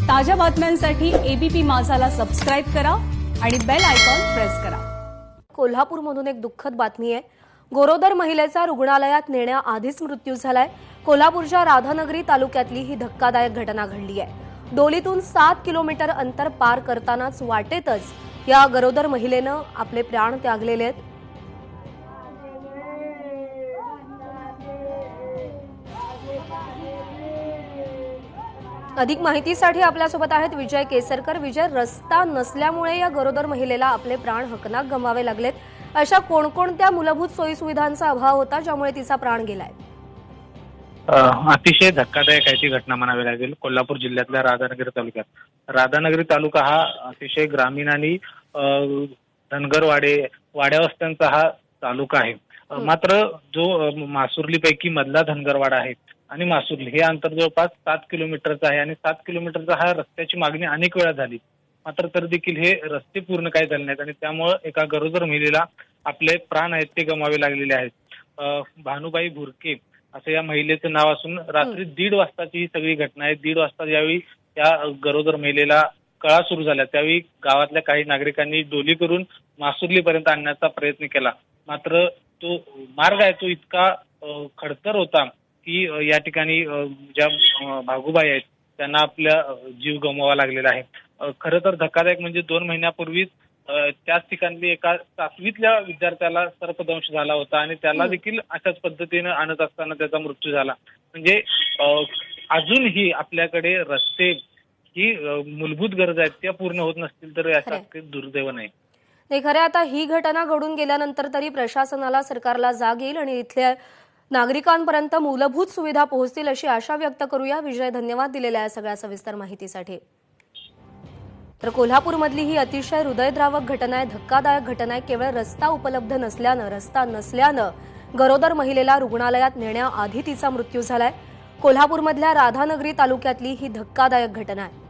ताज्या बातम्यांसाठी ABP माझाला subscribe करा आणि बेल आयकॉन प्रेस करा। कोल्हापूरमधून एक दुःखद बातमी आहे। गरोदर महिलेचा रुग्णालयात नेण्याआधीच मृत्यू झालाय। कोल्हापूरच्या राधानगरी तालुक्यातली ही धक्कादायक घटना घडली आहे। डोलीतून 7 किलोमीटर अंतर पार करतानाच वाटेतच या गरोदर महिलेनं आपले प्राण त्यागलेले आहेत। अधिक माहितीसाठी आपल्यासोबत आहेत विजय केसरकर। विजय, रस्ता नसल्यामुळे या गरोदर महिलेला आपले प्राण हकनाक गमवावे लागलेत। अशा कोणकोणत्या मूलभूत सोयी सुविधांचा अभाव होता ज्यामुळे तिचा प्राण गेलाय? अतिशय धक्कादायक आहे ती घटना म्हणावी लागेल। कोल्हापूर जिल्ह्यातल्या राधानगरी तालुक्यात राधानगरी तालुका हा अतिशय ग्रामीण आणि धनगर वाड्यावस्त्यांचा हा तालुका आहे। मात्र जो मासुर्लीपैकी मधला धनगरवाडा आहे आणि मासुर्ली हे अंतर जवळपास 7 किलोमीटरचं आहे आणि 7 किलोमीटरचा हा रस्त्याची मागणी अनेक वेळा झाली, मात्र तर देखील हे रस्ते पूर्ण काही झाले नाहीत आणि त्यामुळे एका गरोदर महिलेला आपले प्राण आहेत ते गमावे लागलेले आहेत। भानुबाई भुरके असं या महिलेचं नाव असून रात्री 1:30 वाजताची ही सगळी घटना आहे। 1:30 वाजता ज्यावेळी या गरोदर महिलेला कळा सुरू झाला त्यावेळी गावातल्या काही नागरिकांनी डोली करून मासुर्लीपर्यंत आणण्याचा प्रयत्न केला, मात्र तो मार्ग आहे तो इतका खडतर होता की या ठिकाणी ज्या भागुबाई आहेत त्यांना आपला जीव गमवावा लागलेला आहे। खरं तर धक्कादायक म्हणजे 2 महिन्यापूर्वीच त्याच ठिकाणी एका 7वीतल्या विद्यार्थ्याला सर्पदंश झाला होता आणि त्याला देखील अशाच पद्धतीने आणत असताना त्याचा मृत्यू झाला। म्हणजे अजूनही आपल्याकडे रस्ते ही मूलभूत गरज आहेत त्या पूर्ण होत नसतील तर याचा दुर्दैव नाही। खरं आता ही घटना घडून गेल्यानंतर तरी प्रशासनाला, सरकारला जाग येईल आणि इथल्या नागरिकांपर्यंत मूलभूत सुविधा पोहोचतील अशी आशा व्यक्त करूया। विजय, धन्यवाद दिलेल्या या सगळ्या सविस्तर माहितीसाठी। तर कोल्हापूरमधली ही अतिशय हृदयद्रावक घटना आहे, धक्कादायक घटना आहे। केवळ रस्ता उपलब्ध नसल्यानं गरोदर महिलेला रुग्णालयात नेण्याआधी तिचा मृत्यू झालाय। कोल्हापूरमधल्या राधानगरी तालुक्यातली ही धक्कादायक घटना आहे।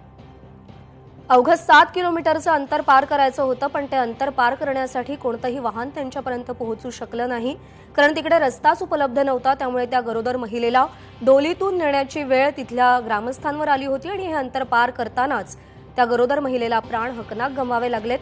अवघं 7 किलोमीटरचं अंतर पार करायचं होतं, पण ते अंतर पार करण्यासाठी कोणतंही वाहन त्यांच्यापर्यंत पोहोचू शकलं नाही, कारण तिकडे रस्ताच उपलब्ध नव्हता। त्यामुळे त्या गरोदर महिलेला डोलीतून नेण्याची वेळ तिथल्या ग्रामस्थांवर आली होती आणि हे अंतर पार करतानाच त्या गरोदर महिलेला प्राण हकनाक गमवावे लागलेत।